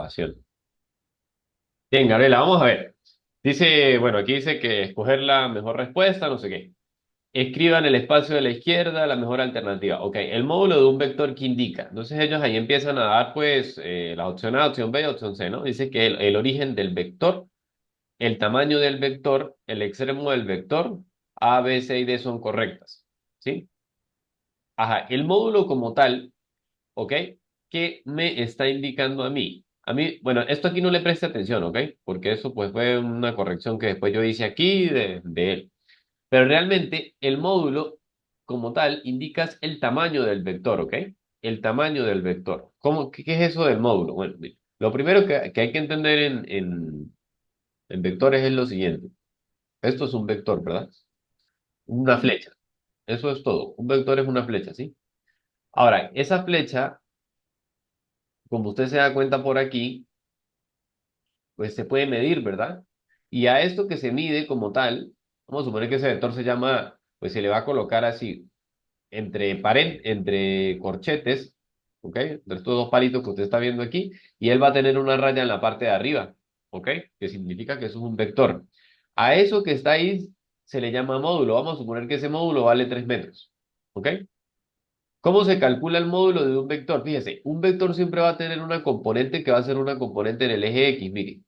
trabajación. Bien, Gabriela, vamos a ver. Dice, bueno, aquí dice que escoger la mejor respuesta, no sé qué. Escriba en el espacio de la izquierda la mejor alternativa. Ok, el módulo de un vector que indica. Entonces ellos ahí empiezan a dar pues la opción A, opción B y opción C, ¿no? Dice que el origen del vector, el tamaño del vector, el extremo del vector, A, B, C y D son correctas. ¿Sí? Ajá, el módulo como tal, ¿ok? ¿Qué me está indicando a mí? A mí, bueno, esto aquí no le preste atención, ¿ok? Porque eso pues fue una corrección que después yo hice aquí de él. Pero realmente el módulo como tal indicas el tamaño del vector, ¿ok? El tamaño del vector. ¿Qué es eso del módulo? Bueno, mira, lo primero que hay que entender en vectores es lo siguiente. Esto es un vector, ¿verdad? Una flecha. Eso es todo. Un vector es una flecha, ¿sí? Ahora, esa flecha, como usted se da cuenta por aquí, pues se puede medir, ¿verdad? Y a esto que se mide como tal, vamos a suponer que ese vector se llama, pues se le va a colocar así entre corchetes, ¿ok? Entre estos dos palitos que usted está viendo aquí, y él va a tener una raya en la parte de arriba, ¿ok? Que significa que eso es un vector. A eso que está ahí se le llama módulo. Vamos a suponer que ese módulo vale 3 metros, ¿ok? ¿Cómo se calcula el módulo de un vector? Fíjese, un vector siempre va a tener una componente que va a ser una componente en el eje X, mire.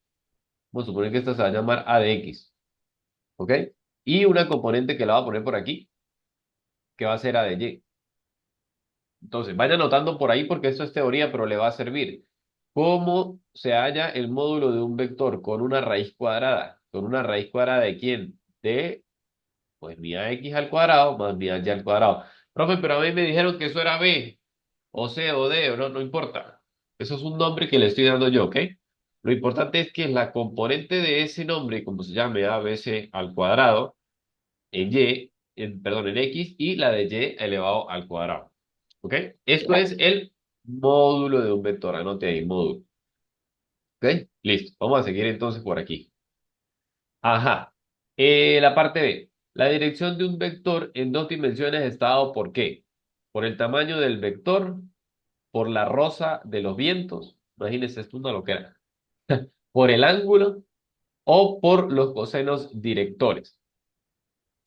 Vamos a suponer que esta se va a llamar A de X, ¿ok? Y una componente que la va a poner por aquí, que va a ser A de Y. Entonces, vaya anotando por ahí porque esto es teoría, pero le va a servir. ¿Cómo se halla el módulo de un vector con una raíz cuadrada? ¿Con una raíz cuadrada de quién? De, pues, mi ax al cuadrado más mi ay al cuadrado. Profe, pero a mí me dijeron que eso era b, o c, o d, o no, no importa. Eso es un nombre que le estoy dando yo, ¿ok? Lo importante es que la componente de ese nombre, como se llame a, b, c al cuadrado, en y, perdón, en x, y la de y elevado al cuadrado. ¿Ok? Esto es el módulo de un vector. Anote ahí, módulo. ¿Ok? Listo. Vamos a seguir entonces por aquí. Ajá. La parte B. La dirección de un vector en dos dimensiones está dado por qué. Por el tamaño del vector, por la rosa de los vientos. Imagínense, esto es una loquera. Por el ángulo o por los cosenos directores.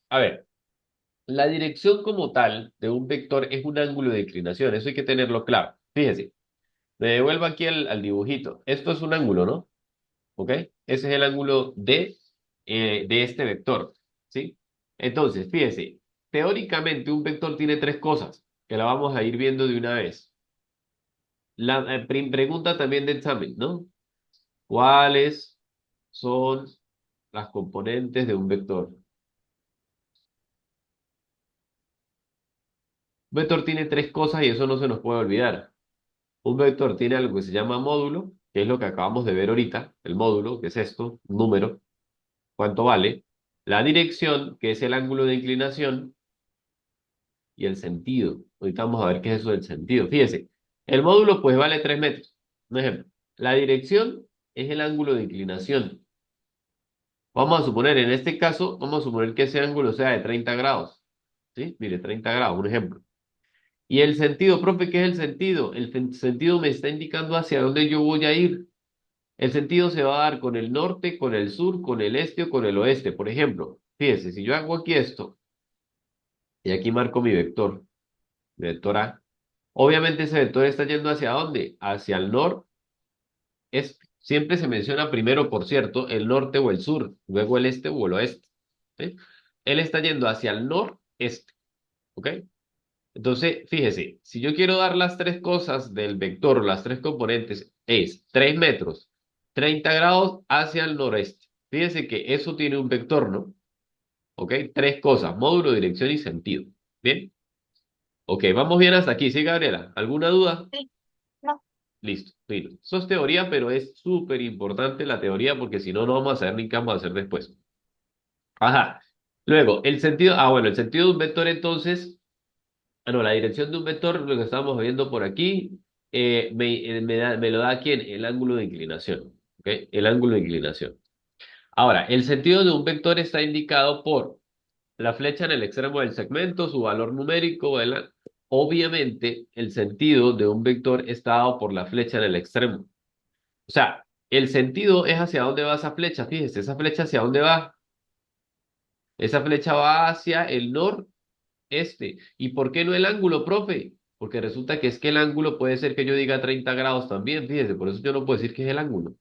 A ver, la dirección como tal de un vector es un ángulo de inclinación. Eso hay que tenerlo claro. Fíjese. Me devuelvo aquí al dibujito. Esto es un ángulo, ¿no? ¿Ok? Ese es el ángulo de este vector, ¿sí? Entonces, fíjese, teóricamente un vector tiene tres cosas, que la vamos a ir viendo de una vez. La pregunta también de examen, ¿no? ¿Cuáles son las componentes de un vector? Un vector tiene tres cosas y eso no se nos puede olvidar. Un vector tiene algo que se llama módulo, que es lo que acabamos de ver ahorita, el módulo, que es esto, un número. ¿Cuánto vale? La dirección, que es el ángulo de inclinación, y el sentido. Ahorita vamos a ver qué es eso del sentido. Fíjese, el módulo pues vale 3 metros. Un ejemplo. La dirección es el ángulo de inclinación. Vamos a suponer, en este caso, vamos a suponer que ese ángulo sea de 30 grados. ¿Sí? Mire, 30 grados, un ejemplo. Y el sentido, profe, ¿qué es el sentido? Sentido me está indicando hacia dónde yo voy a ir. El sentido se va a dar con el norte, con el sur, con el este o con el oeste. Por ejemplo, fíjese, si yo hago aquí esto y aquí marco mi vector A, obviamente ese vector está yendo hacia dónde? Hacia el noreste. Siempre se menciona primero, por cierto, el norte o el sur, luego el este o el oeste. ¿Sí? Él está yendo hacia el noreste. ¿Ok? Entonces, fíjese, si yo quiero dar las tres cosas del vector, las tres componentes, es 3 metros, 30 grados hacia el noreste. Fíjese que eso tiene un vector, ¿no? ¿Ok? Tres cosas, módulo, dirección y sentido. ¿Bien? Ok, vamos bien hasta aquí, ¿sí, Gabriela? ¿Alguna duda? Sí, no. Listo, listo. Eso es teoría, pero es súper importante la teoría porque si no, no vamos a saber ni qué vamos a hacer después. Ajá. Luego, el sentido, bueno, el sentido de un vector entonces. No, la dirección de un vector, lo que estamos viendo por aquí, me lo da quién? El ángulo de inclinación. ¿Ok? El ángulo de inclinación. Ahora, el sentido de un vector está indicado por la flecha en el extremo del segmento, su valor numérico. Obviamente, el sentido de un vector está dado por la flecha en el extremo. O sea, el sentido es hacia dónde va esa flecha. Fíjese, esa flecha hacia dónde va. Esa flecha va hacia el noreste. ¿Y por qué no el ángulo, profe? Porque resulta que es que el ángulo puede ser que yo diga 30 grados también, fíjese, por eso yo no puedo decir que es el ángulo.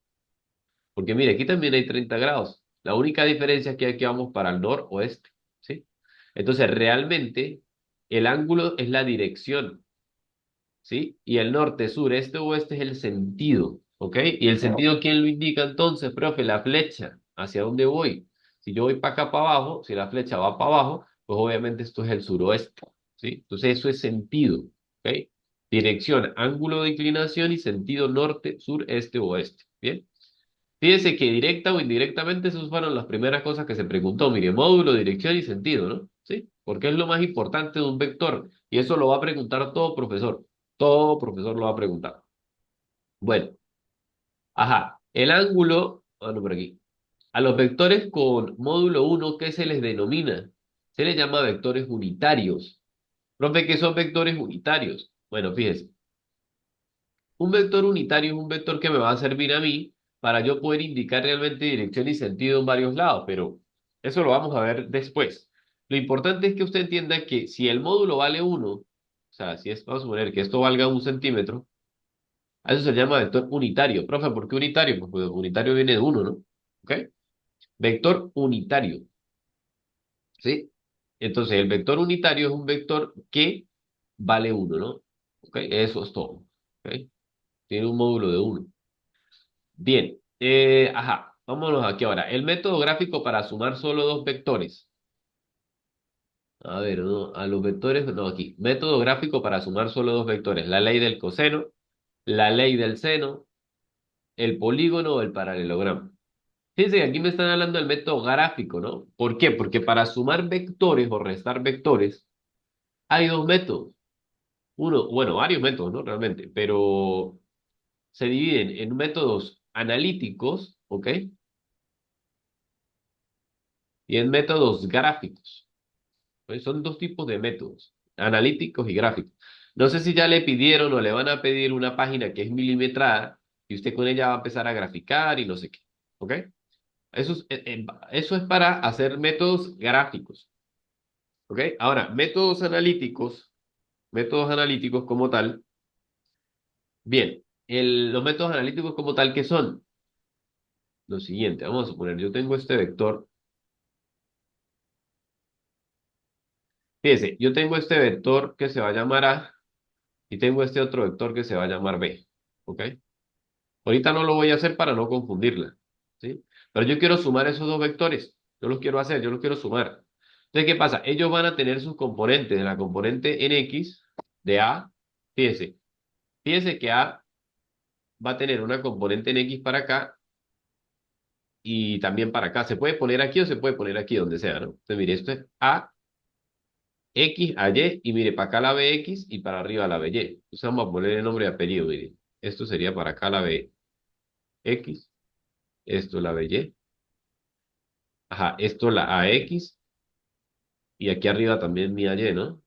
Porque mire, aquí también hay 30 grados. La única diferencia es que aquí vamos para el noroeste, ¿sí? Entonces, realmente, el ángulo es la dirección, ¿sí? Y el norte, sur, este, oeste es el sentido, ¿ok? ¿Y el sentido quién lo indica entonces, profe? La flecha, ¿hacia dónde voy? Si yo voy para acá, para abajo, si la flecha va para abajo, pues obviamente esto es el suroeste, ¿sí? Entonces eso es sentido, ¿ok? Dirección, ángulo de inclinación y sentido norte, sur, este, oeste, ¿bien? Fíjese que directa o indirectamente esas fueron las primeras cosas que se preguntó. Mire, módulo, dirección y sentido, ¿no? ¿Sí? Porque es lo más importante de un vector. Y eso lo va a preguntar todo profesor. Todo profesor lo va a preguntar. Bueno, ajá. El ángulo, bueno, por aquí. A los vectores con módulo uno, ¿qué se les denomina? Se les llama vectores unitarios. Profe, ¿qué son vectores unitarios? Bueno, fíjese. Un vector unitario es un vector que me va a servir a mí para yo poder indicar realmente dirección y sentido en varios lados, pero eso lo vamos a ver después. Lo importante es que usted entienda que si el módulo vale 1, o sea, si es, vamos a suponer que esto valga 1 centímetro, a eso se llama vector unitario. Profe, ¿por qué unitario? Pues unitario viene de 1, ¿no? ¿Ok? Vector unitario, ¿sí? Entonces, el vector unitario es un vector que vale 1, ¿no? ¿Ok? Eso es todo. ¿Ok? Tiene un módulo de 1. Bien, ajá, vámonos aquí ahora. El método gráfico para sumar solo dos vectores. A ver, no, a los vectores, no, aquí. Método gráfico para sumar solo dos vectores. La ley del coseno, la ley del seno, el polígono o el paralelogramo. Fíjense que aquí me están hablando del método gráfico, ¿no? ¿Por qué? Porque para sumar vectores o restar vectores hay dos métodos. Uno, bueno, varios métodos, ¿no? Realmente, pero se dividen en métodos analíticos, ¿ok? Y en métodos gráficos. Pues son dos tipos de métodos, analíticos y gráficos. No sé si ya le pidieron o le van a pedir una página que es milimetrada y usted con ella va a empezar a graficar y no sé qué. ¿Ok? Eso es para hacer métodos gráficos. ¿Ok? Ahora, métodos analíticos como tal. Bien, los métodos analíticos como tal, ¿qué son? Lo siguiente, vamos a suponer, yo tengo este vector. Fíjese, yo tengo este vector que se va a llamar A y tengo este otro vector que se va a llamar B. ¿Ok? Ahorita no lo voy a hacer para no confundirla, ¿sí? Pero yo quiero sumar esos dos vectores. Yo los quiero hacer, yo los quiero sumar. Entonces, ¿qué pasa? Ellos van a tener sus componentes. La componente en X de A, fíjese, fíjese que A va a tener una componente en X para acá y también para acá. Se puede poner aquí o se puede poner aquí, donde sea, ¿no? Entonces, mire, esto es A, X a Y, y mire, para acá la BX y para arriba la BY. Entonces, vamos a poner el nombre y apellido, mire. Esto sería para acá la BX, esto la BY. Ajá, esto la AX y aquí arriba también mi AY, ¿no?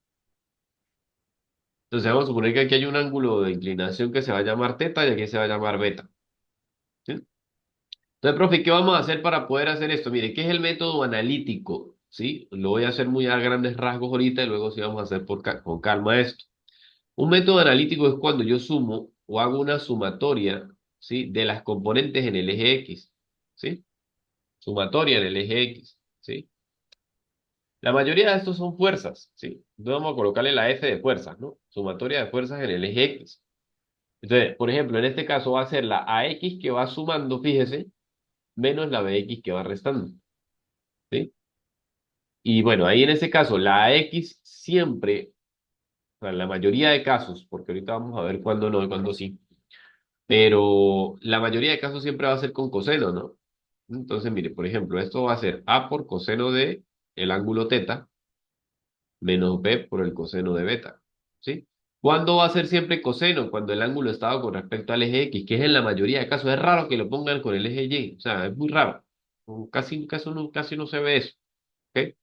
Entonces vamos a suponer que aquí hay un ángulo de inclinación que se va a llamar teta y aquí se va a llamar beta, ¿sí? Entonces, profe, ¿qué vamos a hacer para poder hacer esto? Mire, ¿qué es el método analítico? ¿Sí? Lo voy a hacer muy a grandes rasgos ahorita y luego sí vamos a hacer con calma esto. Un método analítico es cuando yo sumo o hago una sumatoria, ¿sí? De las componentes en el eje X, ¿sí? Sumatoria en el eje X, ¿sí? La mayoría de estos son fuerzas, ¿sí? Entonces vamos a colocarle la F de fuerzas, ¿no? Sumatoria de fuerzas en el eje X. Entonces, por ejemplo, en este caso va a ser la AX que va sumando, fíjese, menos la BX que va restando, ¿sí? Y bueno, ahí en ese caso, la AX siempre, o sea, la mayoría de casos, porque ahorita vamos a ver cuándo no y cuándo sí, pero la mayoría de casos siempre va a ser con coseno, ¿no? Entonces, mire, por ejemplo, esto va a ser A por coseno de el ángulo teta menos b por el coseno de beta, ¿sí? ¿Cuándo va a ser siempre coseno? Cuando el ángulo estaba con respecto al eje X, que es en la mayoría de casos. Es raro que lo pongan con el eje Y, o sea, es muy raro. Casi no se ve eso, ¿ok?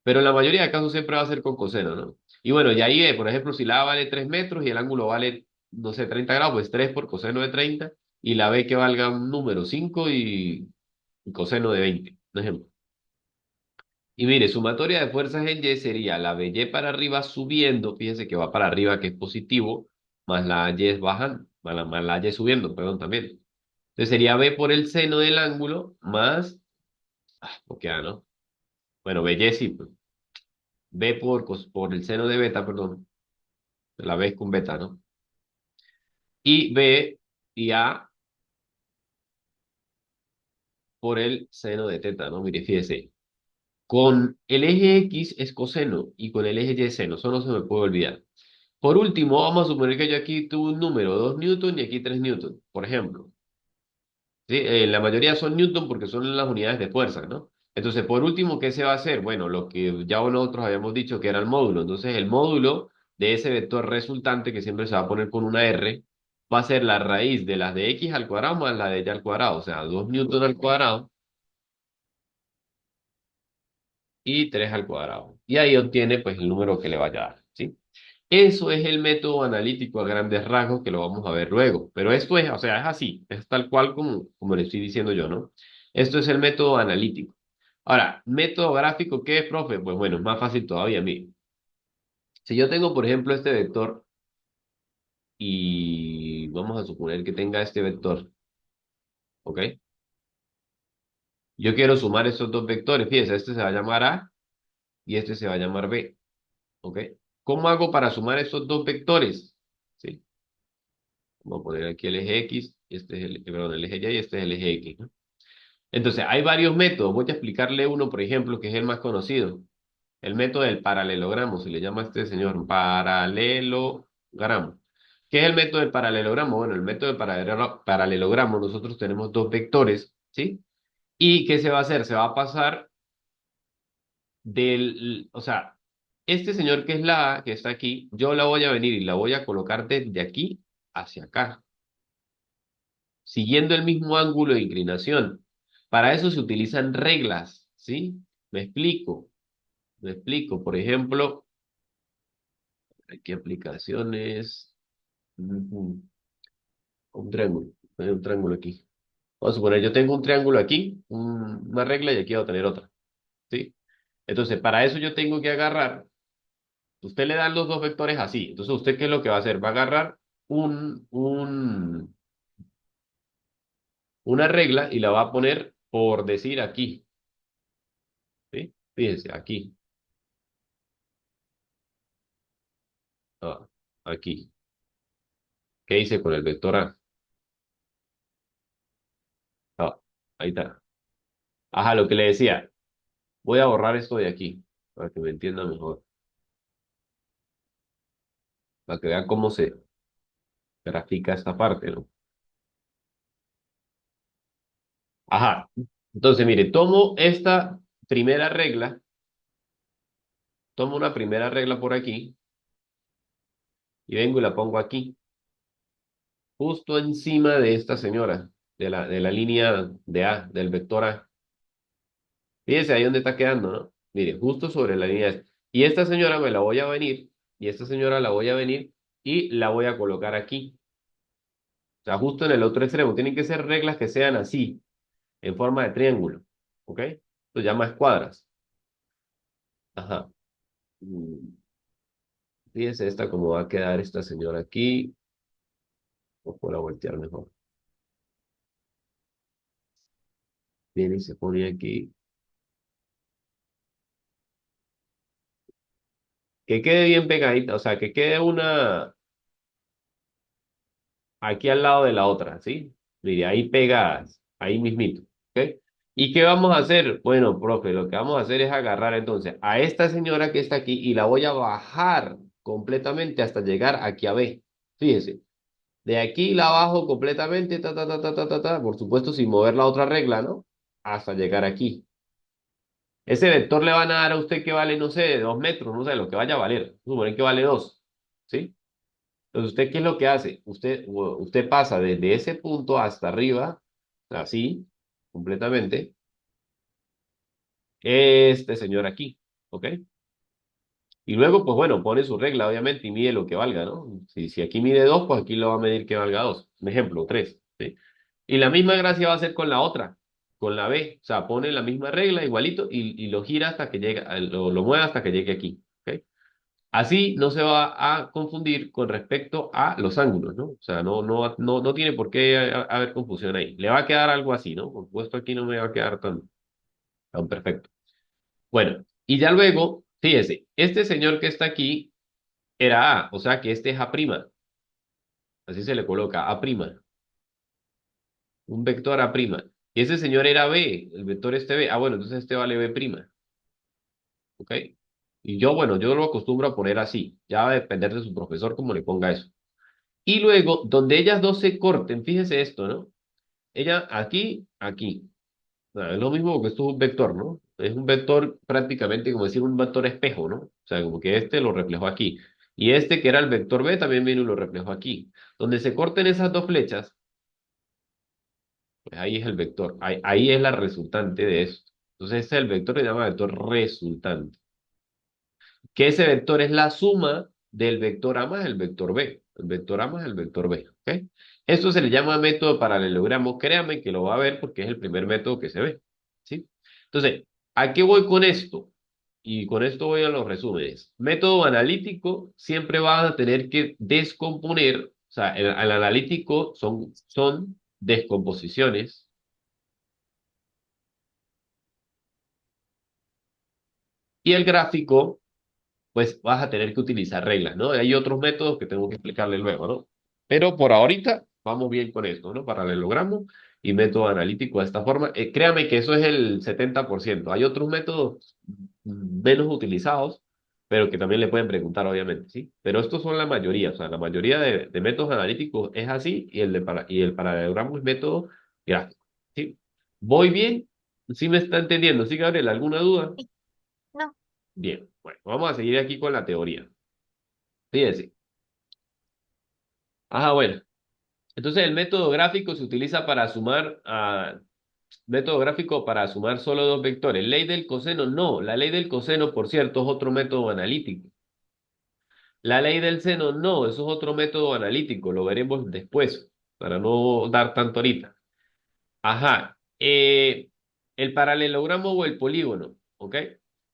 Pero en la mayoría de casos siempre va a ser con coseno, ¿no? Y bueno, y ahí, por ejemplo, si la A vale 3 metros y el ángulo vale, no sé, 30 grados, pues 3 por coseno de 30 y la B que valga un número 5 y coseno de 20, un ejemplo. Y mire, sumatoria de fuerzas en Y sería la BY para arriba subiendo, fíjese que va para arriba, que es positivo, más la Y es bajando, más la Y subiendo, perdón, también. Entonces sería B por el seno del ángulo más, ¿o qué no? Bueno, BY sí, pues. B por el seno de beta, perdón, la B es con beta, ¿no? Y B y A por el seno de teta, ¿no? Mire, fíjese, con el eje X es coseno y con el eje Y es seno, eso no se me puede olvidar. Por último, vamos a suponer que yo aquí tuve un número, 2 newton y aquí 3 newton, por ejemplo. ¿Sí? La mayoría son newton porque son las unidades de fuerza, ¿no? Entonces, por último, ¿qué se va a hacer? Bueno, lo que ya nosotros habíamos dicho que era el módulo. Entonces, el módulo de ese vector resultante, que siempre se va a poner con una R, va a ser la raíz de las de X al cuadrado más la de Y al cuadrado. O sea, 2 newton al cuadrado y 3 al cuadrado. Y ahí obtiene, pues, el número que le vaya a dar, ¿sí? Eso es el método analítico a grandes rasgos que lo vamos a ver luego. Pero esto es, o sea, es así, es tal cual como le estoy diciendo yo, ¿no? Esto es el método analítico. Ahora, método gráfico, ¿qué es, profe? Pues bueno, es más fácil todavía a mí. Si yo tengo, por ejemplo, este vector y vamos a suponer que tenga este vector, ¿ok? Yo quiero sumar estos dos vectores. Fíjense, este se va a llamar A y este se va a llamar B, ¿ok? ¿Cómo hago para sumar estos dos vectores? ¿Sí? Vamos a poner aquí el eje X, este es perdón, el eje Y y este es el eje X, ¿no? Entonces, hay varios métodos. Voy a explicarle uno, por ejemplo, que es el más conocido. El método del paralelogramo, se le llama a este señor, paralelogramo. ¿Qué es el método del paralelogramo? Bueno, el método del paralelogramo, nosotros tenemos dos vectores, ¿sí? ¿Y qué se va a hacer? Se va a pasar o sea, este señor que es la A, que está aquí, yo la voy a venir y la voy a colocar desde aquí hacia acá, siguiendo el mismo ángulo de inclinación. Para eso se utilizan reglas, ¿sí? Me explico, me explico. Por ejemplo, aquí aplicaciones, ujú, un triángulo, hay un triángulo aquí. Vamos a suponer, yo tengo un triángulo aquí, una regla y aquí voy a tener otra, ¿sí? Entonces, para eso yo tengo que agarrar, usted le dan los dos vectores así. Entonces, ¿usted qué es lo que va a hacer? Va a agarrar una regla y la va a poner, por decir, aquí, ¿sí? Fíjense, aquí. Ah, aquí. ¿Qué hice con el vector A? Ah, ahí está. Ajá, lo que le decía. Voy a borrar esto de aquí para que me entienda mejor. Para que vean cómo se grafica esta parte, ¿no? Ajá. Entonces, mire, primera regla, tomo una primera regla por aquí y vengo y la pongo aquí, justo encima de esta señora, de la línea de A, del vector A. Fíjense ahí donde está quedando, ¿no? Mire, justo sobre la línea esta. Y esta señora me la voy a venir, y esta señora la voy a venir y la voy a colocar aquí. O sea, justo en el otro extremo. Tienen que ser reglas que sean así, en forma de triángulo. ¿Ok? Lo llama escuadras. Ajá. Mm, Fíjense esta cómo va a quedar esta señora aquí. O por voltear mejor. Viene y se pone aquí. Que quede bien pegadita, o sea, que quede una aquí al lado de la otra, ¿sí? Mire, ahí pegadas, ahí mismito, ¿ok? ¿Y qué vamos a hacer? Bueno, profe, lo que vamos a hacer es agarrar entonces a esta señora que está aquí y la voy a bajar completamente hasta llegar aquí a B. Fíjese, de aquí la bajo completamente, por supuesto sin mover la otra regla, ¿no? Hasta llegar aquí. Ese vector le van a dar a usted que vale, no sé, 2 metros, no sé, lo que vaya a valer. Suponer que vale 2, ¿sí? Entonces, ¿usted qué es lo que hace? Usted pasa desde ese punto hasta arriba, así, completamente, este señor aquí, ¿ok? Y luego, pues bueno, pone su regla, obviamente, y mide lo que valga, ¿no? Si aquí mide 2, pues aquí lo va a medir que valga 2. Un ejemplo, 3, ¿sí? Y la misma gracia va a ser con la otra, con la B. O sea, pone la misma regla igualito y lo gira hasta que llegue, lo mueve hasta que llegue aquí. ¿Ok? Así no se va a confundir con respecto a los ángulos, ¿no? O sea, no tiene por qué haber confusión ahí. Le va a quedar algo así, ¿no? Por supuesto, aquí no me va a quedar tan perfecto. Bueno, y ya luego, fíjese, este señor que está aquí era A, o sea que este es A', así se le coloca, A', un vector A'. Y ese señor era B, el vector este B. Ah, bueno, entonces este vale B', ¿ok? Y yo, bueno, yo lo acostumbro a poner así, ya va a depender de su profesor cómo le ponga eso. Y luego, donde ellas dos se corten, fíjese esto, ¿no? Ella aquí, aquí. Ah, es lo mismo porque esto es un vector, ¿no? Es un vector prácticamente como decir un vector espejo, ¿no? O sea, como que este lo reflejó aquí. Y este que era el vector B también vino y lo reflejó aquí. Donde se corten esas dos flechas, pues ahí es el vector. Ahí es la resultante de esto. Entonces, este es el vector que se llama vector resultante. Que ese vector es la suma del vector A más el vector B. El vector A más el vector B. ¿Ok? Esto se le llama método de paralelogramo. Créame que lo va a ver porque es el primer método que se ve. ¿Sí? Entonces, ¿a qué voy con esto? Y con esto voy a los resúmenes. Método analítico, siempre vas a tener que descomponer. O sea, el analítico son descomposiciones. Y el gráfico pues vas a tener que utilizar reglas, ¿no? Hay otros métodos que tengo que explicarle luego, ¿no? Pero por ahorita vamos bien con esto, ¿no? Paralelogramo y método analítico de esta forma. Créame que eso es el 70%. Hay otros métodos menos utilizados, pero que también le pueden preguntar, obviamente, ¿sí? Pero estos son la mayoría, o sea, la mayoría de métodos analíticos es así y y el paralelogramo es método gráfico, ¿sí? ¿Voy bien? ¿Sí me está entendiendo? ¿Sí, Gabriel? ¿Alguna duda? Sí. No. Bien, bueno, vamos a seguir aquí con la teoría. Fíjense. Ajá, bueno. Entonces el método gráfico se utiliza para sumar método gráfico para sumar solo dos vectores. Ley del coseno, no. La ley del coseno, por cierto, es otro método analítico. La ley del seno, no. Eso es otro método analítico. Lo veremos después, para no dar tanto ahorita. Ajá. El paralelogramo o el polígono, ¿ok?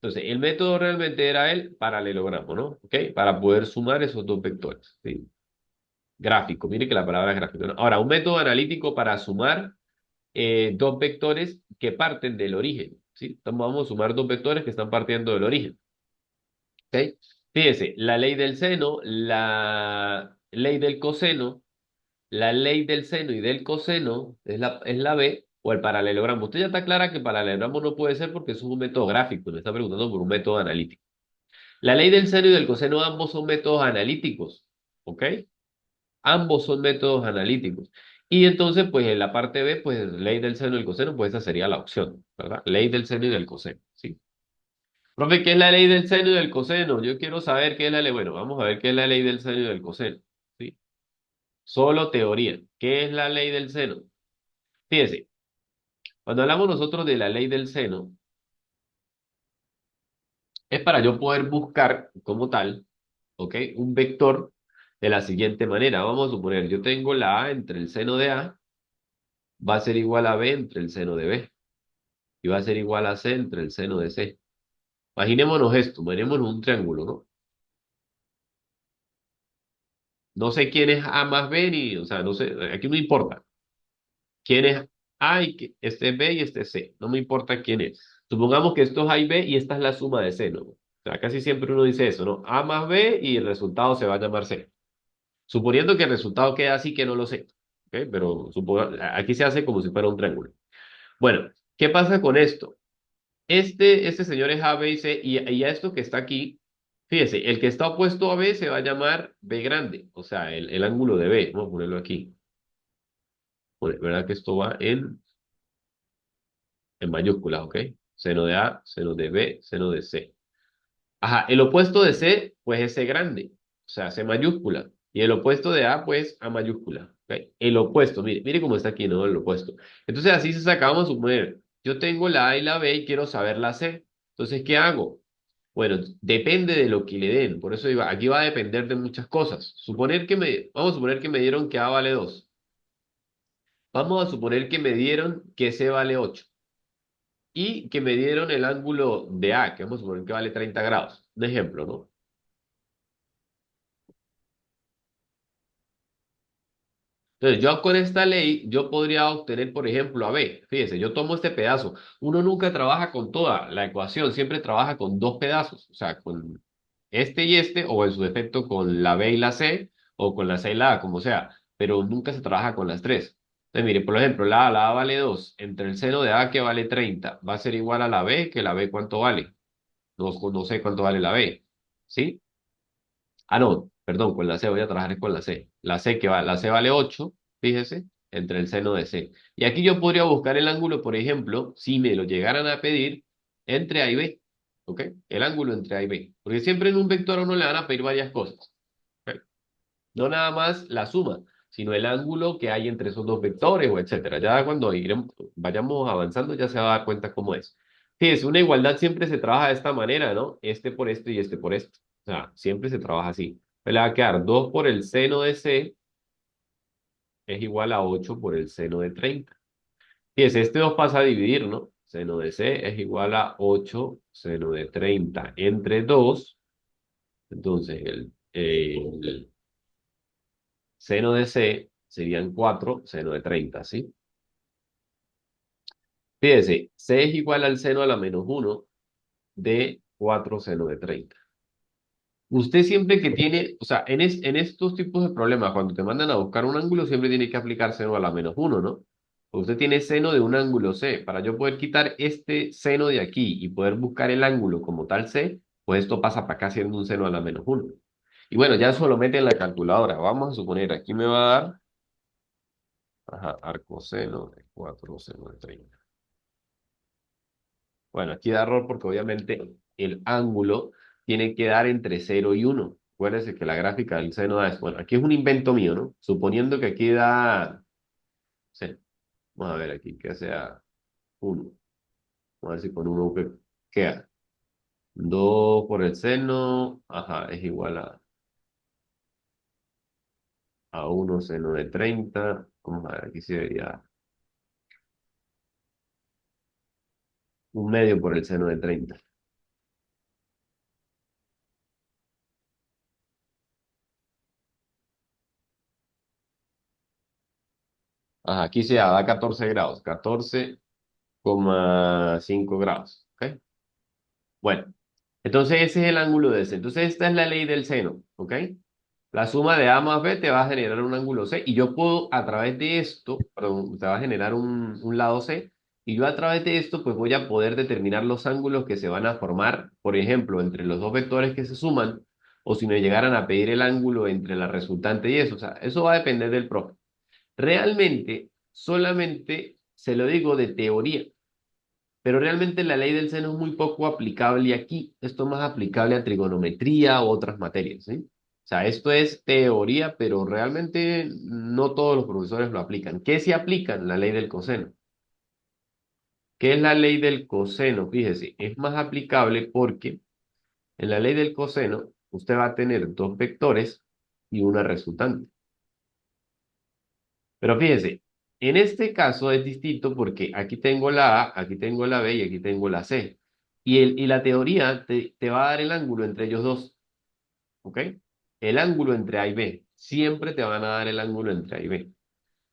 Entonces, el método realmente era el paralelogramo, ¿no? ¿Ok? Para poder sumar esos dos vectores, ¿sí? Gráfico, mire que la palabra es gráfico, ¿no? Ahora, un método analítico para sumar dos vectores que parten del origen, ¿sí? Entonces vamos a sumar dos vectores que están partiendo del origen, ¿ok? Fíjese, la ley del seno, la ley del coseno, la ley del seno y del coseno es la B o el paralelogramo. Usted ya está clara que el paralelogramo no puede ser porque eso es un método gráfico, me está preguntando por un método analítico. La ley del seno y del coseno ambos son métodos analíticos, ¿ok? Ambos son métodos analíticos. Y entonces, pues en la parte B, pues ley del seno y del coseno, pues esa sería la opción, ¿verdad? Ley del seno y del coseno, ¿sí? Profe, ¿qué es la ley del seno y del coseno? Yo quiero saber qué es la ley. Bueno, vamos a ver qué es la ley del seno y del coseno, ¿sí? Solo teoría. ¿Qué es la ley del seno? Fíjese, cuando hablamos nosotros de la ley del seno, es para yo poder buscar como tal, ¿ok? Un vector de la siguiente manera. Vamos a suponer, yo tengo la A entre el seno de A, va a ser igual a B entre el seno de B. Y va a ser igual a C entre el seno de C. Imaginémonos esto, imaginémonos un triángulo, ¿no? No sé quién es A más B, ni, o sea, no sé, aquí no importa. ¿Quién es A y este es B y este es C? No me importa quién es. Supongamos que esto es A y B y esta es la suma de C, ¿no? O sea, casi siempre uno dice eso, ¿no? A más B y el resultado se va a llamar C. Suponiendo que el resultado queda así, que no lo sé. ¿Ok? Pero aquí se hace como si fuera un triángulo. Bueno, ¿qué pasa con esto? Este señor es A, B y C, y a esto que está aquí, fíjese, el que está opuesto a B se va a llamar B grande, o sea, el ángulo de B. Vamos a ponerlo aquí. Bueno, ¿verdad que esto va en mayúsculas, ok? Seno de A, seno de B, seno de C. Ajá, el opuesto de C, pues es C grande, o sea, C mayúscula. Y el opuesto de A, pues A mayúscula. ¿Ok? El opuesto, mire cómo está aquí, ¿no? El opuesto. Entonces así se saca, vamos a suponer, yo tengo la A y la B y quiero saber la C. Entonces, ¿qué hago? Bueno, depende de lo que le den. Por eso aquí va a depender de muchas cosas. Vamos a suponer que me dieron que A vale 2. Vamos a suponer que me dieron que C vale 8 y que me dieron el ángulo de A, que vamos a suponer que vale 30 grados. Un ejemplo, ¿no? Entonces, yo con esta ley, yo podría obtener, por ejemplo, a B. Fíjese, yo tomo este pedazo. Uno nunca trabaja con toda la ecuación, siempre trabaja con dos pedazos, o sea, con este y este, o en su defecto con la B y la C, o con la C y la A, como sea, pero nunca se trabaja con las tres. Entonces, mire, por ejemplo, la A vale 2 entre el seno de A que vale 30 va a ser igual a la B, que la B cuánto vale. No, no sé cuánto vale la B, ¿sí? Ah, no, perdón, con la C voy a trabajar con la C. La C vale 8, fíjese, entre el seno de C. Y aquí yo podría buscar el ángulo, por ejemplo, si me lo llegaran a pedir, entre A y B, ¿ok? El ángulo entre A y B. Porque siempre en un vector a uno le van a pedir varias cosas. ¿Ok? No nada más la suma, sino el ángulo que hay entre esos dos vectores o etcétera. Ya cuando vayamos avanzando ya se va a dar cuenta cómo es. Fíjese, una igualdad siempre se trabaja de esta manera, ¿no? Este por este y este por este. O sea, siempre se trabaja así. Me le va a quedar 2 por el seno de C es igual a 8 por el seno de 30. Fíjese, este 2 pasa a dividir, ¿no? Seno de C es igual a 8 seno de 30 entre 2. Entonces, el seno de C serían 4 seno de 30, ¿sí? Fíjese, C es igual al seno a la menos uno de 4 seno de 30. Usted siempre que tiene, o sea, en estos tipos de problemas, cuando te mandan a buscar un ángulo, siempre tiene que aplicar seno a la menos uno, ¿no? Usted tiene seno de un ángulo C. Para yo poder quitar este seno de aquí y poder buscar el ángulo como tal C, pues esto pasa para acá siendo un seno a la menos uno. Y bueno, ya eso lo mete en la calculadora. Vamos a suponer, aquí me va a dar, ajá, arcoseno de 4 seno de 30. Bueno, aquí da error porque obviamente el ángulo tiene que dar entre 0 y 1. Acuérdense que la gráfica del seno da eso. Bueno, aquí es un invento mío, ¿no? Suponiendo que aquí da, sí, vamos a ver aquí que sea 1. Vamos a ver si con 1 queda. 2 por el seno, ajá, es igual a 1 seno de 30. Vamos a ver, aquí se vería un medio por el seno de 30. Ajá, aquí se da 14 grados, 14,5 grados. ¿Ok? Bueno, entonces ese es el ángulo de C. Entonces esta es la ley del seno, ¿ok? La suma de A más B te va a generar un ángulo C y yo puedo a través de esto, perdón, te va a generar un lado C y yo a través de esto pues voy a poder determinar los ángulos que se van a formar, por ejemplo, entre los dos vectores que se suman o si me llegaran a pedir el ángulo entre la resultante y eso. O sea, eso va a depender del profe. Realmente, solamente se lo digo de teoría. Pero realmente la ley del seno es muy poco aplicable aquí. Esto es más aplicable a trigonometría u otras materias, ¿sí? O sea, esto es teoría, pero realmente no todos los profesores lo aplican. ¿Qué se aplican? La ley del coseno. ¿Qué es la ley del coseno? Fíjese, es más aplicable porque en la ley del coseno usted va a tener dos vectores y una resultante. Pero fíjese, en este caso es distinto porque aquí tengo la A, aquí tengo la B y aquí tengo la C. Y la teoría te va a dar el ángulo entre ellos dos, ¿ok? El ángulo entre A y B. Siempre te van a dar el ángulo entre A y B.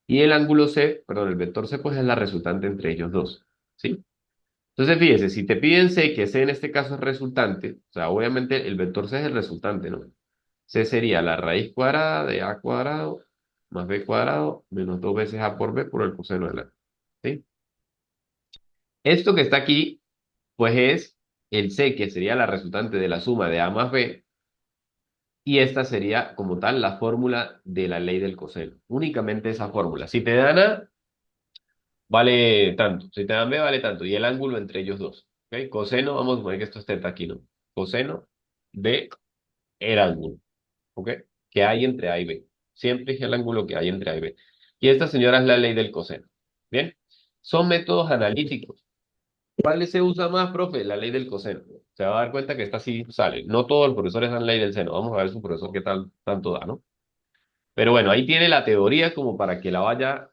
Y el ángulo C, perdón, el vector C, pues es la resultante entre ellos dos, ¿sí? Entonces, fíjese, si te piden C, que C en este caso es resultante, o sea, obviamente el vector C es el resultante, ¿no? C sería la raíz cuadrada de A cuadrado más B cuadrado menos dos veces A por B por el coseno de la. ¿Sí? Esto que está aquí, pues es el C, que sería la resultante de la suma de A más B, y esta sería como tal la fórmula de la ley del coseno. Únicamente esa fórmula. Si te dan A, vale tanto. Si te dan B, vale tanto. Y el ángulo entre ellos dos. ¿Ok? Coseno, vamos a poner que esto es teta aquí, ¿no? Coseno de el ángulo. ¿Ok? Que hay entre A y B. Siempre es el ángulo que hay entre A y B. Y esta, señora, es la ley del coseno. Bien, son métodos analíticos. ¿Cuál se usa más, profe? La ley del coseno. Se va a dar cuenta que esta sí sale. No todos los profesores dan ley del seno. Vamos a ver su profesor qué tal tanto da, ¿no? Pero bueno, ahí tiene la teoría como para que la vaya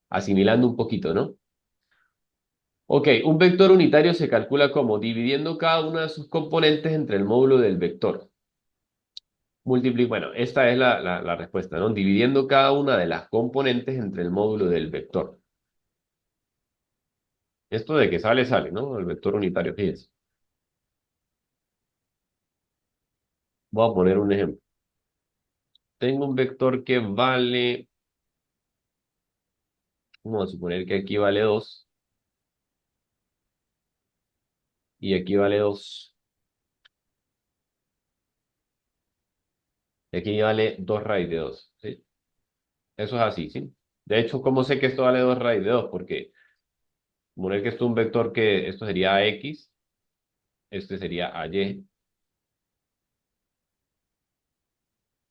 asimilando un poquito, ¿no? Ok, un vector unitario se calcula como dividiendo cada una de sus componentes entre el módulo del vector. Bueno, esta es la respuesta, ¿no? Dividiendo cada una de las componentes entre el módulo del vector. Esto de que sale, sale, ¿no? El vector unitario, fíjense. Voy a poner un ejemplo. Tengo un vector que vale, vamos a suponer que aquí vale 2 y aquí vale 2 y aquí vale 2 raíz de 2, ¿sí? Eso es así, ¿sí? De hecho, ¿cómo sé que esto vale 2 raíz de 2? Porque suponer que esto es un vector que esto sería AX, este sería AY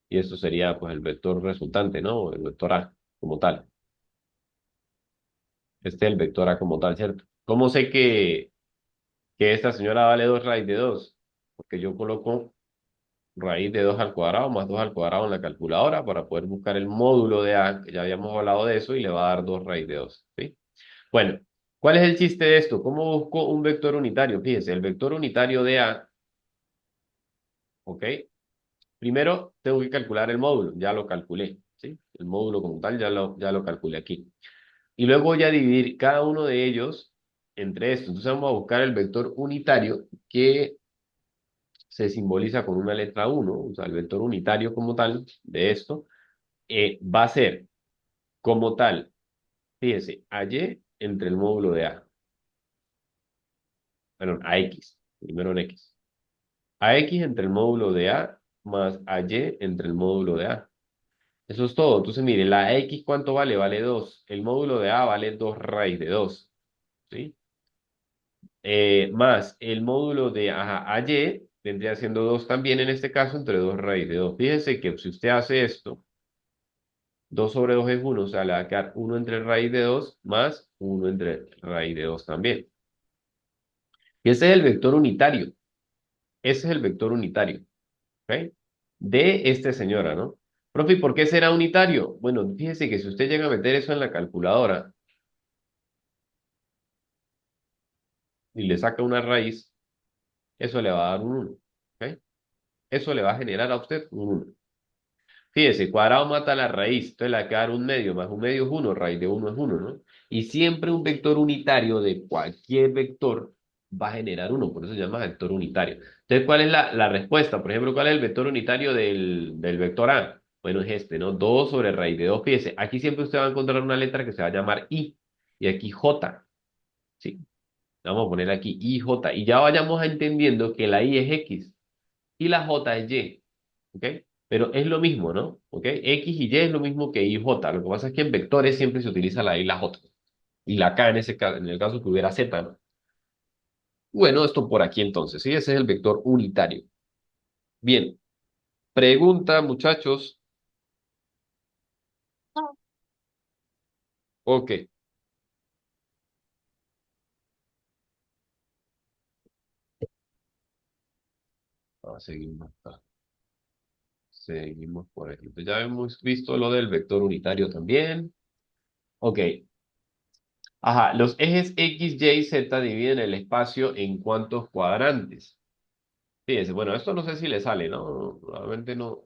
y esto sería pues el vector resultante, ¿no? El vector A como tal. Este es el vector A como tal, ¿cierto? ¿Cómo sé que esta señora vale 2 raíz de 2? Porque yo coloco raíz de 2 al cuadrado más 2 al cuadrado en la calculadora para poder buscar el módulo de A, que ya habíamos hablado de eso, y le va a dar 2 raíz de 2, ¿sí? Bueno, ¿cuál es el chiste de esto? ¿Cómo busco un vector unitario? Fíjese, el vector unitario de A, ¿ok? Primero tengo que calcular el módulo, ya lo calculé, ¿sí? El módulo como tal ya lo calculé aquí. Y luego voy a dividir cada uno de ellos entre estos. Entonces vamos a buscar el vector unitario que se simboliza con una letra uno, o sea, el vector unitario como tal de esto, va a ser como tal, fíjese, a y entre el módulo de A, bueno, a X, primero en X. A X entre el módulo de A más a Y entre el módulo de A. Eso es todo. Entonces, mire, la X, ¿cuánto vale? Vale 2. El módulo de A vale 2 raíz de 2. ¿Sí? Más el módulo de ajá, AY vendría siendo 2 también en este caso entre 2 raíz de 2. Fíjese que si usted hace esto, 2 sobre 2 es uno, o sea, le va a quedar 1 entre raíz de 2 más 1 entre raíz de 2 también. Y ese es el vector unitario. Ese es el vector unitario, ¿ok? De esta señora, ¿no? Profe, ¿y por qué será unitario? Bueno, fíjese que si usted llega a meter eso en la calculadora y le saca una raíz, eso le va a dar un 1, ¿ok? Eso le va a generar a usted un 1. Fíjese, cuadrado mata la raíz, entonces le va a quedar un medio, más un medio es uno, raíz de uno es uno, ¿no? Y siempre un vector unitario de cualquier vector va a generar uno, por eso se llama vector unitario. Entonces, ¿cuál es la respuesta? Por ejemplo, ¿cuál es el vector unitario del vector A? Bueno, es este, ¿no? 2 sobre raíz de 2. Fíjese, aquí siempre usted va a encontrar una letra que se va a llamar I, y aquí J, ¿sí? Vamos a poner aquí I, J, y ya vayamos entendiendo que la I es X y la J es Y. ¿Ok? Pero es lo mismo, ¿no? ¿Ok? X y Y es lo mismo que Y y J. Lo que pasa es que en vectores siempre se utiliza la Y y la J. Y la K en ese caso, en el caso que hubiera Z, ¿no? Bueno, esto por aquí entonces, ¿sí? Ese es el vector unitario. Bien, pregunta, muchachos. Ok, seguimos acá. Seguimos por aquí. Pues ya hemos visto lo del vector unitario también. Ok. Ajá, los ejes X, Y, Z dividen el espacio en cuántos cuadrantes. Fíjense, bueno, esto no sé si le sale, ¿no? Probablemente no,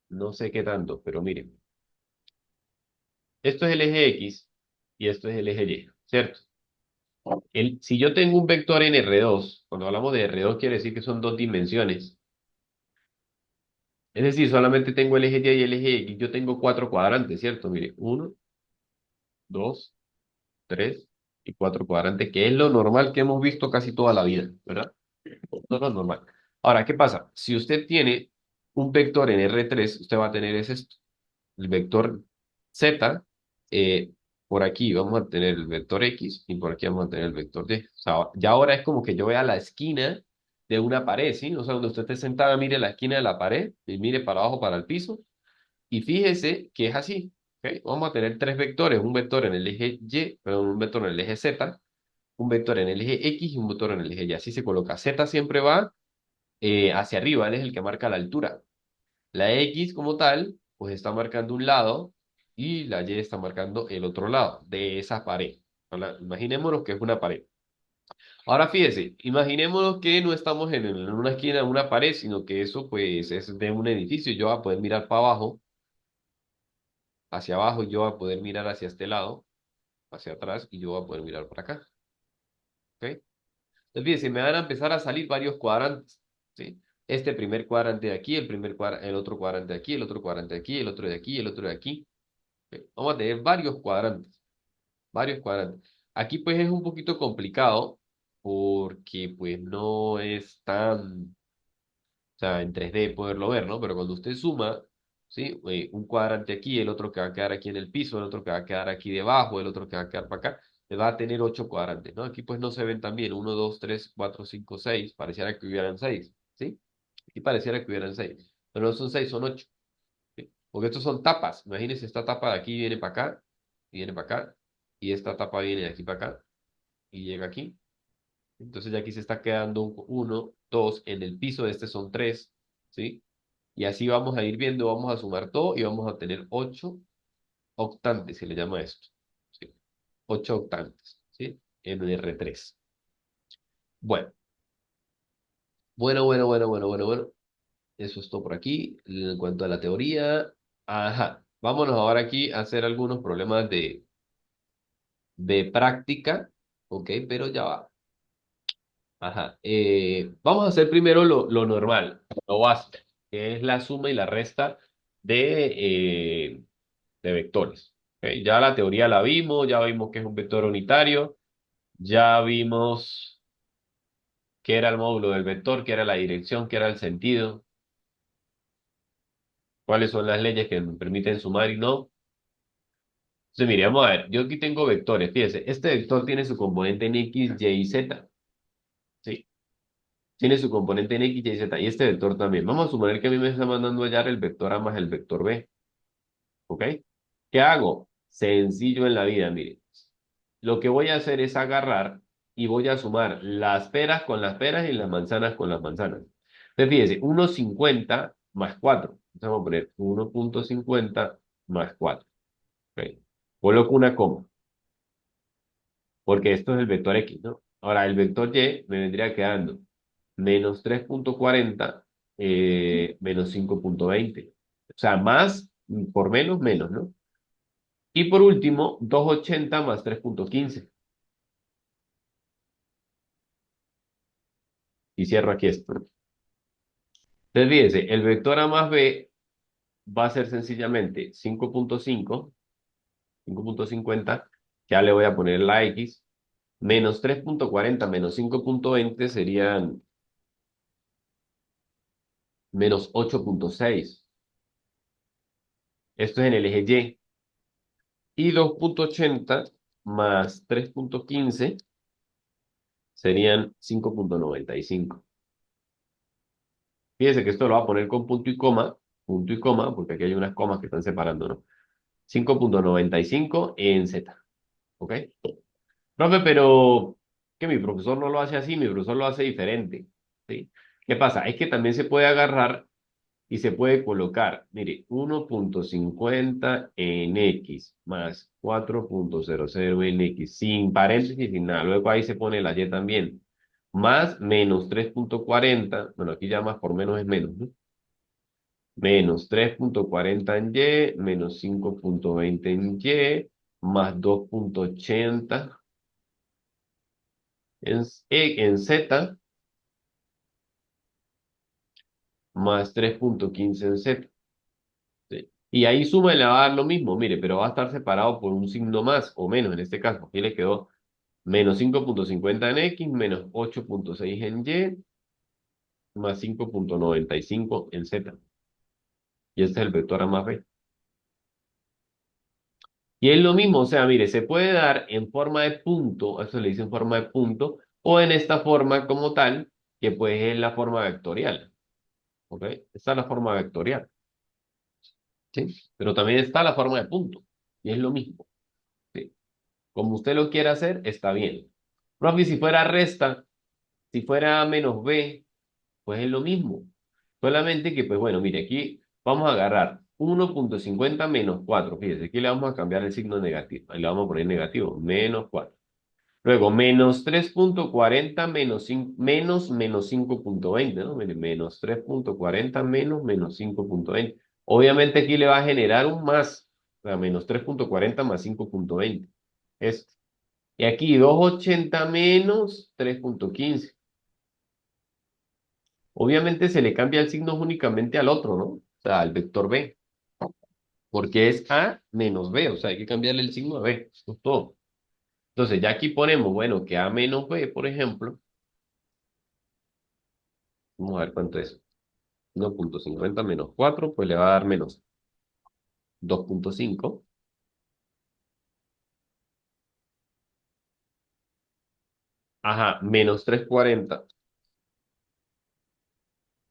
no sé qué tanto, pero miren, esto es el eje X y esto es el eje Y, ¿cierto? Si yo tengo un vector en R2, cuando hablamos de R2 quiere decir que son dos dimensiones, es decir, solamente tengo el eje Y y el eje X, yo tengo cuatro cuadrantes, ¿cierto? Mire, uno, dos, tres y cuatro cuadrantes, que es lo normal que hemos visto casi toda la vida, ¿verdad? No es lo normal. Ahora, ¿qué pasa? Si usted tiene un vector en R3, usted va a tener es esto. El vector Z, eh, por aquí vamos a tener el vector X y por aquí vamos a tener el vector Y. O sea, ya ahora es como que yo vea la esquina de una pared, ¿sí? O sea, donde usted esté sentada, mire la esquina de la pared y mire para abajo, para el piso. Y fíjese que es así, ¿ok? Vamos a tener tres vectores, un vector en el eje Y, perdón, un vector en el eje Z, un vector en el eje X y un vector en el eje Y. Así se coloca. Z siempre va hacia arriba, él es el que marca la altura. La X como tal, pues está marcando un lado y la Y está marcando el otro lado de esa pared. Imaginémonos que es una pared. Ahora fíjese, imaginémonos que no estamos en una esquina de una pared, sino que eso pues es de un edificio. Yo voy a poder mirar para abajo, hacia abajo, y yo voy a poder mirar hacia este lado, hacia atrás, y yo voy a poder mirar para acá. ¿Ok? Entonces fíjese, me van a empezar a salir varios cuadrantes. ¿Sí? Este primer cuadrante de aquí, el otro cuadrante de aquí, el otro cuadrante de aquí, el otro de aquí, el otro de aquí. ¿Ok? Vamos a tener varios cuadrantes, varios cuadrantes. Aquí pues es un poquito complicado porque pues no es tan, o sea, en 3D poderlo ver, ¿no? Pero cuando usted suma, ¿sí? Un cuadrante aquí, el otro que va a quedar aquí en el piso, el otro que va a quedar aquí debajo, el otro que va a quedar para acá, le va a tener 8 cuadrantes, ¿no? Aquí pues no se ven tan bien, 1, 2, 3, 4, 5, 6, pareciera que hubieran 6, ¿sí? Aquí pareciera que hubieran 6, pero no son 6, son 8, ¿sí? Porque estos son tapas, imagínense, esta tapa de aquí viene para acá, y viene para acá, y esta tapa viene de aquí para acá, y llega aquí. Entonces ya aquí se está quedando uno, dos, en el piso de este son tres, ¿sí? Y así vamos a ir viendo, vamos a sumar todo y vamos a tener 8 octantes, se le llama esto, ¿sí? 8 octantes, ¿sí? En el R3. Bueno, bueno. Eso es todo por aquí. En cuanto a la teoría, ajá. Vámonos ahora aquí a hacer algunos problemas de práctica, ¿ok? Pero ya va. Ajá. Vamos a hacer primero lo normal, lo básico, que es la suma y la resta de vectores. ¿Ok? Ya la teoría la vimos, ya vimos que es un vector unitario, ya vimos qué era el módulo del vector, qué era la dirección, qué era el sentido, cuáles son las leyes que me permiten sumar y no. Entonces, mire, vamos a ver, yo aquí tengo vectores, fíjese, este vector tiene su componente en X, Y y Z, ¿sí? Tiene su componente en X, Y, Z, y este vector también. Vamos a suponer que a mí me está mandando a hallar el vector A más el vector B, ¿ok? ¿Qué hago? Sencillo en la vida, mire. Lo que voy a hacer es agarrar y voy a sumar las peras con las peras y las manzanas con las manzanas. Entonces, fíjese, 1,50 más 4. Entonces, vamos a poner 1,50 más 4. ¿Ok? Coloco una coma, porque esto es el vector X, ¿no? Ahora, el vector Y me vendría quedando menos 3,40 menos 5,20. O sea, más por menos, menos, ¿no? Y por último, 2,80 más 3,15. Y cierro aquí esto. Entonces, fíjense, el vector A más B va a ser sencillamente 5,50, ya le voy a poner la X, menos 3,40 menos 5,20 serían menos 8,6. Esto es en el eje Y. Y 2,80 más 3,15 serían 5,95. Fíjense que esto lo va a poner con punto y coma, porque aquí hay unas comas que están separando, ¿no? 5,95 en Z. ¿Ok? Profe, pero que mi profesor no lo hace así, mi profesor lo hace diferente. ¿Sí? ¿Qué pasa? Es que también se puede agarrar y se puede colocar, mire, 1,50 en X más 4,00 en X, sin paréntesis, sin nada. Luego ahí se pone la Y también. Más menos 3,40, bueno, aquí ya más por menos es menos, ¿no? Menos 3,40 en Y, menos 5,20 en Y, más 2,80 en Z, más 3,15 en Z. ¿Sí? Y ahí suma y le va a dar lo mismo, mire, pero va a estar separado por un signo más o menos en este caso. Aquí le quedó menos 5,50 en X, menos 8,6 en Y, más 5,95 en Z. Y este es el vector A más B. Y es lo mismo, o sea, mire, se puede dar en forma de punto, a eso le dice en forma de punto, o en esta forma como tal, que pues es la forma vectorial. ¿Ok? Esta es la forma vectorial. ¿Sí? Pero también está la forma de punto. Y es lo mismo. ¿Sí? Como usted lo quiera hacer, está bien. Profe, si fuera resta, si fuera menos B, Pues es lo mismo. Solamente que, pues bueno, mire, aquí vamos a agarrar 1,50 menos 4. Fíjese, aquí le vamos a cambiar el signo negativo. Ahí le vamos a poner negativo, menos 4. Luego, menos 3,40 menos 5,20, ¿no? Mire, menos 3,40 menos 5,20. Obviamente aquí le va a generar un más, o sea, menos 3,40 más 5,20. Este. Y aquí 2,80 menos 3,15. Obviamente se le cambia el signo únicamente al otro, ¿no? O sea, al vector B, porque es A menos B, o sea, hay que cambiarle el signo a B, eso es todo. Entonces, ya aquí ponemos, bueno, que A menos B, por ejemplo, vamos a ver cuánto es. 1,50 menos 4, pues le va a dar menos 2,5. Ajá, menos 3,40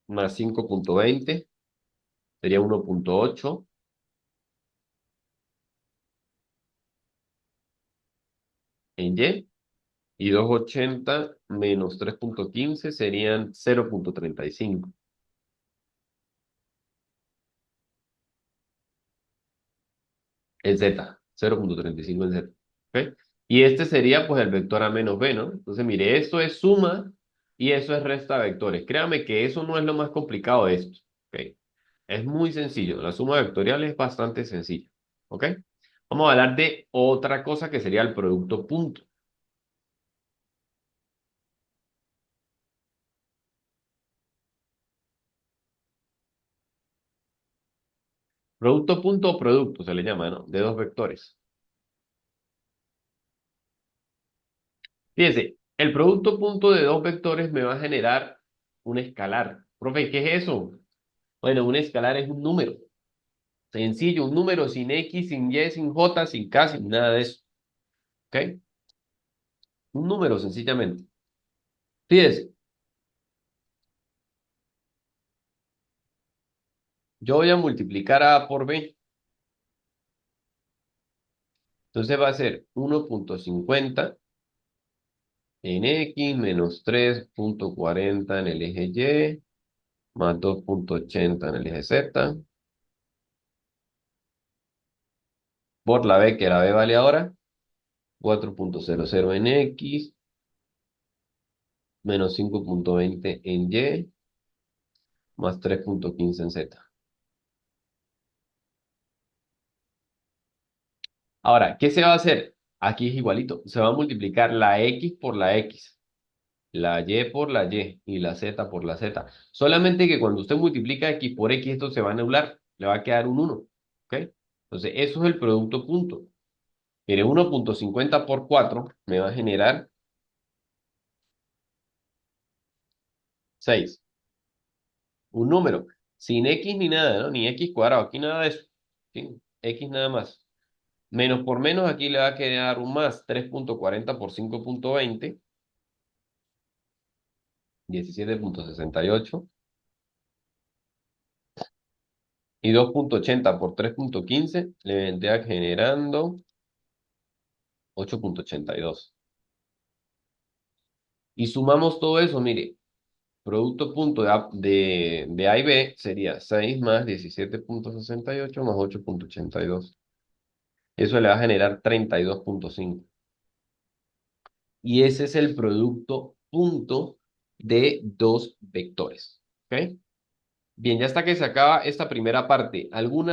más 5,20 sería 1,8 en Y. Y 2,80 menos 3,15 serían 0,35 en Z, 0,35 en Z. ¿Ok? Y este sería pues el vector A menos B, ¿no? Entonces, mire, esto es suma y eso es resta de vectores. Créame que eso no es lo más complicado de esto. ¿Ok? Es muy sencillo. La suma vectorial es bastante sencilla. ¿Ok? Vamos a hablar de otra cosa que sería el producto punto. Producto punto o producto se le llama, ¿no? De dos vectores. Fíjense, el producto punto de dos vectores me va a generar un escalar. Profe, ¿qué es eso? Bueno, un escalar es un número. Sencillo, un número sin X, sin Y, sin J, sin K, sin nada de eso. ¿Ok? Un número, sencillamente. Fíjense, yo voy a multiplicar A por B. Entonces va a ser 1,50 en X menos 3,40 en el eje Y más 2,80 en el eje Z por la B, que la B vale ahora 4,00 en X menos 5,20 en Y más 3,15 en Z. Ahora, ¿qué se va a hacer? Aquí es igualito. Se va a multiplicar la X por la X, la Y por la Y la Z por la Z. Solamente que cuando usted multiplica X por X, esto se va a anular. Le va a quedar un 1. ¿Ok? Entonces, eso es el producto punto. Mire, 1,50 por 4 me va a generar 6. Un número. Sin X ni nada, ¿no? Ni X cuadrado. Aquí nada de eso. ¿Sí? X nada más. Menos por menos, aquí le va a quedar un más. 3,40 por 5,20. 17,68. Y 2,80 por 3,15 le vendría generando 8,82. Y sumamos todo eso, mire, producto punto de A y B sería 6 más 17,68 más 8,82. Eso le va a generar 32,5. Y ese es el producto punto de dos vectores. ¿Ok? Bien, ya está que se acaba esta primera parte. ¿Alguna